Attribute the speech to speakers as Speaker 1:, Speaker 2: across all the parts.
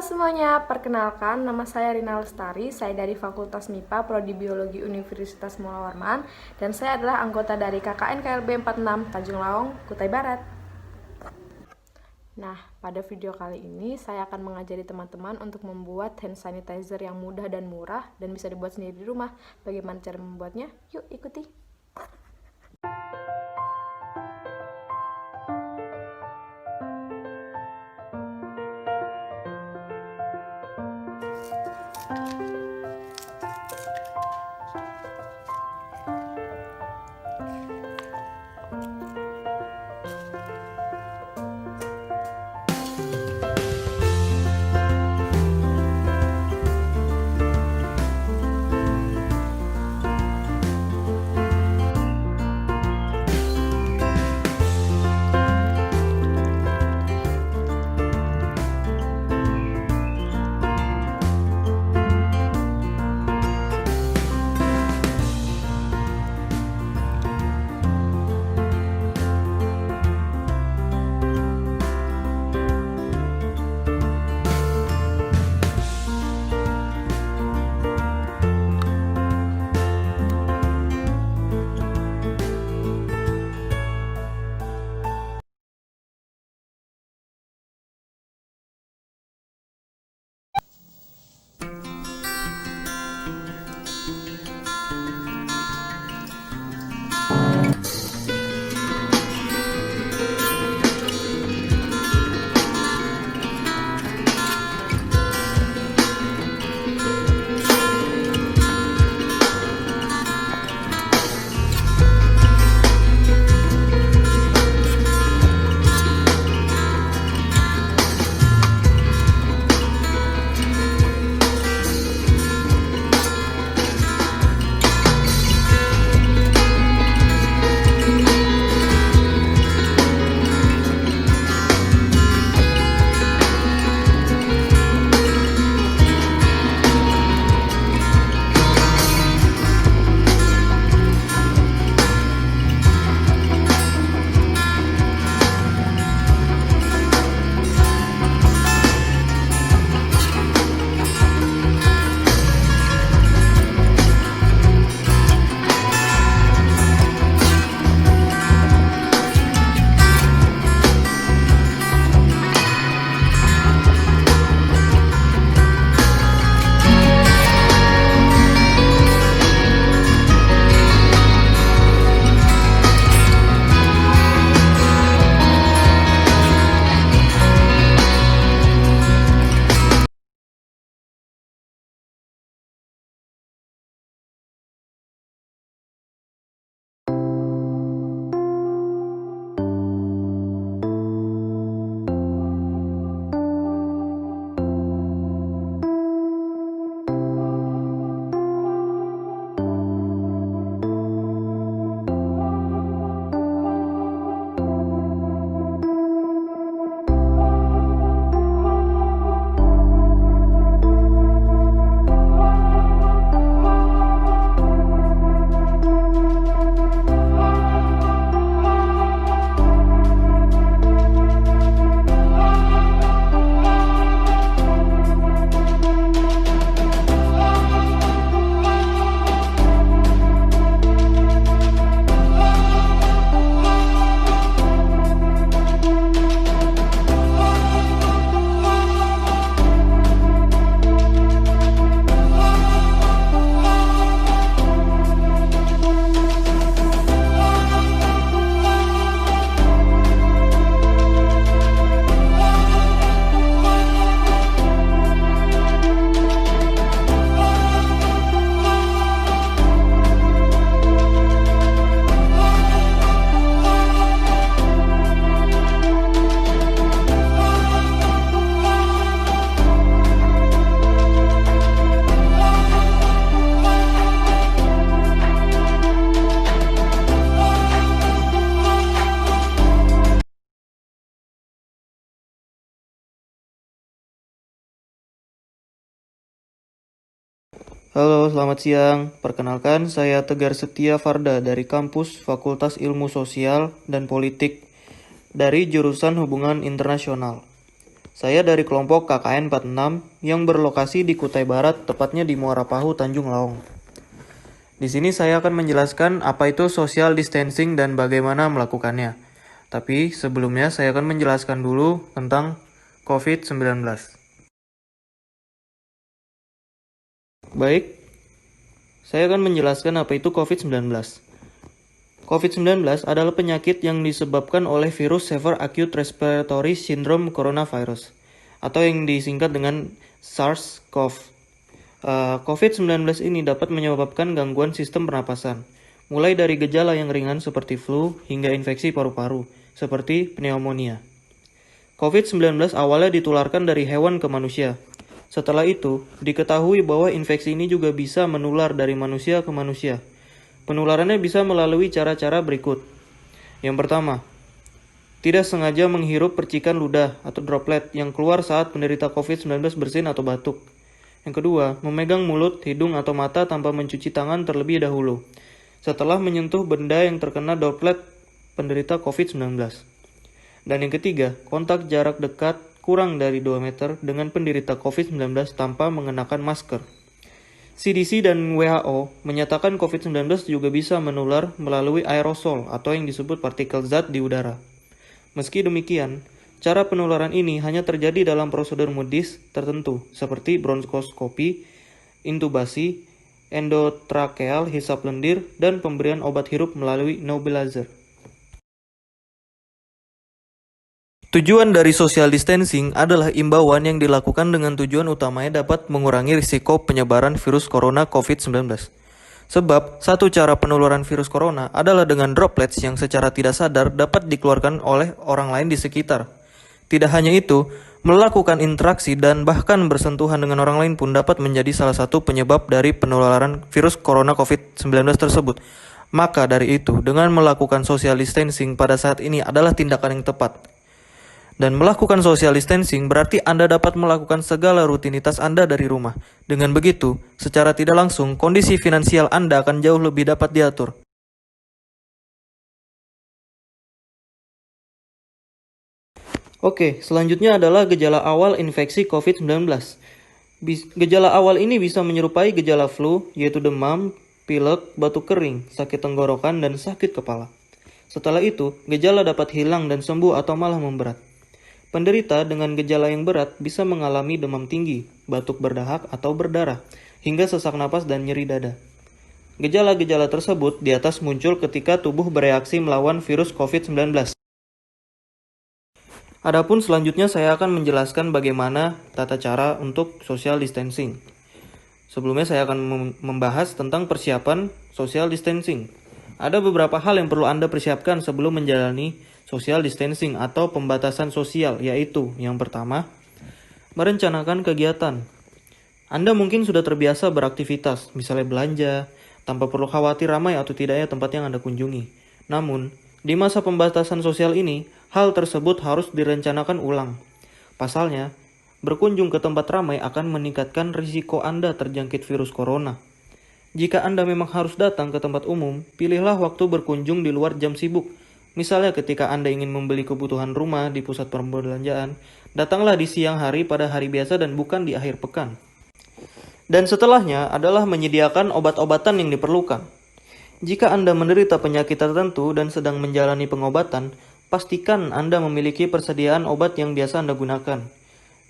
Speaker 1: semuanya, perkenalkan nama saya Rina Lestari, saya dari Fakultas MIPA Prodi Biologi Universitas Mula Warman, dan saya adalah anggota dari KKN KLB 46 Tanjung Laong, Kutai Barat. Nah, pada video kali ini saya akan mengajari teman-teman untuk membuat hand sanitizer yang mudah dan murah dan bisa dibuat sendiri di rumah. Bagaimana cara membuatnya? Yuk ikuti!
Speaker 2: Halo, selamat siang. Perkenalkan, saya Tegar Setia Farda dari kampus Fakultas Ilmu Sosial dan Politik dari jurusan Hubungan Internasional. Saya dari kelompok KKN 46 yang berlokasi di Kutai Barat, tepatnya di Muara Pahu, Tanjung Laong. Di sini saya akan menjelaskan apa itu social distancing dan bagaimana melakukannya. Tapi sebelumnya saya akan menjelaskan dulu tentang COVID-19. Baik, saya akan menjelaskan apa itu COVID-19. COVID-19 adalah penyakit yang disebabkan oleh virus Severe Acute Respiratory Syndrome Coronavirus, atau yang disingkat dengan SARS-CoV. COVID-19 ini dapat menyebabkan gangguan sistem pernapasan, mulai dari gejala yang ringan seperti flu hingga infeksi paru-paru, seperti pneumonia. COVID-19 awalnya ditularkan dari hewan ke manusia. Setelah itu, diketahui bahwa infeksi ini juga bisa menular dari manusia ke manusia. Penularannya bisa melalui cara-cara berikut. Yang pertama, tidak sengaja menghirup percikan ludah atau droplet yang keluar saat penderita COVID-19 bersin atau batuk. Yang kedua, memegang mulut, hidung, atau mata tanpa mencuci tangan terlebih dahulu, setelah menyentuh benda yang terkena droplet penderita COVID-19. Dan yang ketiga, kontak jarak dekat kurang dari 2 meter dengan penderita COVID-19 tanpa mengenakan masker. CDC dan WHO menyatakan COVID-19 juga bisa menular melalui aerosol atau yang disebut partikel zat di udara. Meski demikian, cara penularan ini hanya terjadi dalam prosedur medis tertentu seperti bronkoskopi, intubasi, endotrakeal hisap lendir, dan pemberian obat hirup melalui nebulizer. Tujuan dari social distancing adalah imbauan yang dilakukan dengan tujuan utamanya dapat mengurangi risiko penyebaran virus corona COVID-19. Sebab, satu cara penularan virus corona adalah dengan droplets yang secara tidak sadar dapat dikeluarkan oleh orang lain di sekitar. Tidak hanya itu, melakukan interaksi dan bahkan bersentuhan dengan orang lain pun dapat menjadi salah satu penyebab dari penularan virus corona COVID-19 tersebut. Maka dari itu, dengan melakukan social distancing pada saat ini adalah tindakan yang tepat. Dan melakukan social distancing berarti Anda dapat melakukan segala rutinitas Anda dari rumah. Dengan begitu, secara tidak langsung, kondisi finansial Anda akan jauh lebih dapat diatur. Oke, selanjutnya adalah gejala awal infeksi COVID-19. Gejala awal ini bisa menyerupai gejala flu, yaitu demam, pilek, batuk kering, sakit tenggorokan, dan sakit kepala. Setelah itu, gejala dapat hilang dan sembuh atau malah memberat. Penderita dengan gejala yang berat bisa mengalami demam tinggi, batuk berdahak atau berdarah, hingga sesak napas dan nyeri dada. Gejala-gejala tersebut di atas muncul ketika tubuh bereaksi melawan virus COVID-19. Adapun selanjutnya saya akan menjelaskan bagaimana tata cara untuk social distancing. Sebelumnya saya akan membahas tentang persiapan social distancing. Ada beberapa hal yang perlu Anda persiapkan sebelum menjalani social distancing atau pembatasan sosial, yaitu yang pertama, merencanakan kegiatan. Anda mungkin sudah terbiasa beraktivitas, misalnya belanja, tanpa perlu khawatir ramai atau tidaknya tempat yang Anda kunjungi. Namun, di masa pembatasan sosial ini, hal tersebut harus direncanakan ulang. Pasalnya, berkunjung ke tempat ramai akan meningkatkan risiko Anda terjangkit virus corona. Jika Anda memang harus datang ke tempat umum, pilihlah waktu berkunjung di luar jam sibuk. Misalnya ketika Anda ingin membeli kebutuhan rumah di pusat perbelanjaan, datanglah di siang hari pada hari biasa dan bukan di akhir pekan. Dan setelahnya adalah menyediakan obat-obatan yang diperlukan. Jika Anda menderita penyakit tertentu dan sedang menjalani pengobatan, pastikan Anda memiliki persediaan obat yang biasa Anda gunakan.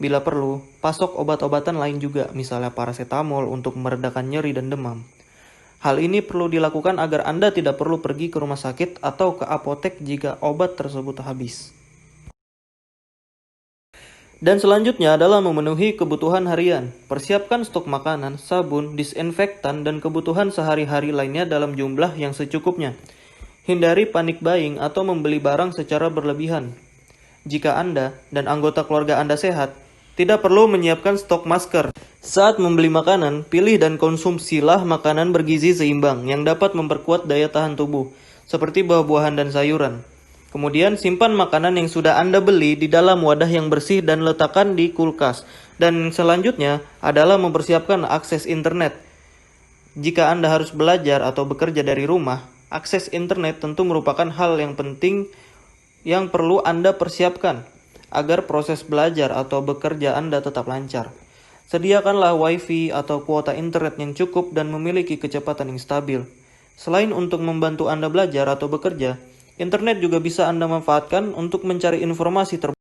Speaker 2: Bila perlu, pasok obat-obatan lain juga, misalnya paracetamol untuk meredakan nyeri dan demam. Hal ini perlu dilakukan agar Anda tidak perlu pergi ke rumah sakit atau ke apotek jika obat tersebut habis. Dan selanjutnya adalah memenuhi kebutuhan harian. Persiapkan stok makanan, sabun, disinfektan, dan kebutuhan sehari-hari lainnya dalam jumlah yang secukupnya. Hindari panik buying atau membeli barang secara berlebihan. Jika Anda dan anggota keluarga Anda sehat, tidak perlu menyiapkan stok masker. Saat membeli makanan, pilih dan konsumsilah makanan bergizi seimbang yang dapat memperkuat daya tahan tubuh, seperti buah-buahan dan sayuran. Kemudian simpan makanan yang sudah Anda beli di dalam wadah yang bersih dan letakkan di kulkas. Dan selanjutnya adalah mempersiapkan akses internet. Jika Anda harus belajar atau bekerja dari rumah, akses internet tentu merupakan hal yang penting yang perlu Anda persiapkan. agar proses belajar atau bekerja Anda tetap lancar. Sediakanlah WiFi atau kuota internet yang cukup dan memiliki kecepatan yang stabil. Selain untuk membantu Anda belajar atau bekerja, internet juga bisa Anda manfaatkan untuk mencari informasi terbaru